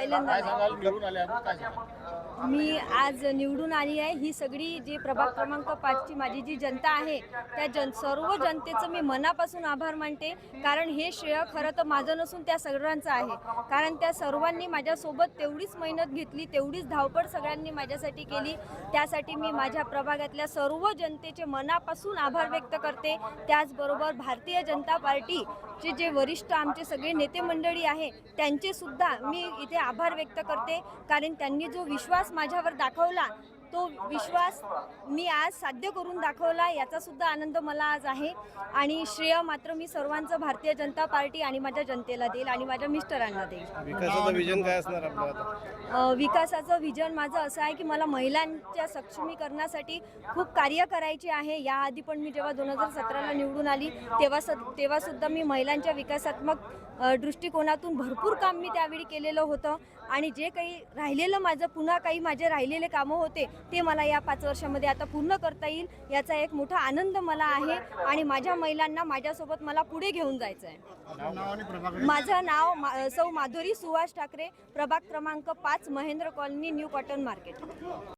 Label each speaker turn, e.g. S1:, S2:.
S1: पहिल्यांदा मी आज निवडून आली आहे। ही सगळी जी प्रभाग क्रमांक 5 ची माझी जी जनता आहे त्या सर्व जनतेचं मी मनापासून आभार मानते, कारण हे श्रेय खरं तर माझं नसून त्या सर्वांचं आहे। कारण त्या सर्वांनी माझ्यासोबत तेवढीच मेहनत घेतली, तेवढीच धावपळ सगळ्यांनी माझ्यासाठी केली। त्यासाठी मी माझ्या प्रभागातल्या सर्व जनतेचे मनापासून आभार व्यक्त करते। त्याचबरोबर भारतीय जनता पार्टीचे जे वरिष्ठ आमचे सगळे नेते मंडळी आहे त्यांचे सुद्धा मी इथे आभार व्यक्त करते, कारण त्यांनी जो विश्वास माझ्यावर दाखवला तो विश्वास मी आज साध्य करून दाखवला, याचा सुद्धा आनंद मला आज आहे। आणि श्रेय मात्र मी सर्वांचं भारतीय जनता पार्टी आणि माझ्या जनतेला देईल आणि माझ्या मिस्टरांना देईल।
S2: विकासाचं विजन काय असणार आपलं आता?
S1: विकासाचं विजन माझं असं आहे की मला महिलांच्या सक्षमीकरणासाठी खूप कार्य करायचे आहे। याआधी पण मी जेव्हा 2017ला निवडून आली तेव्हा सुद्धा मी महिलांच्या विकासात्मक दृष्टिकोनातून भरपूर काम मी त्यावेळी केलेलं होतं। आणि जे काही राहिलेलं माझं पुन्हा काही माझे राहिलेले कामं होते ते मला या 5 वर्षामध्ये आता पूर्ण करता येईल, याचा एक मोठा आनंद मला आहे। आणि माझ्या महिलांना माझ्यासोबत मला पुढे घेऊन जायचं आहे। माझं नाव सौ माधुरी सुहास ठाकरे, प्रभाग क्रमांक 5, Mahendra colony, new cotton market.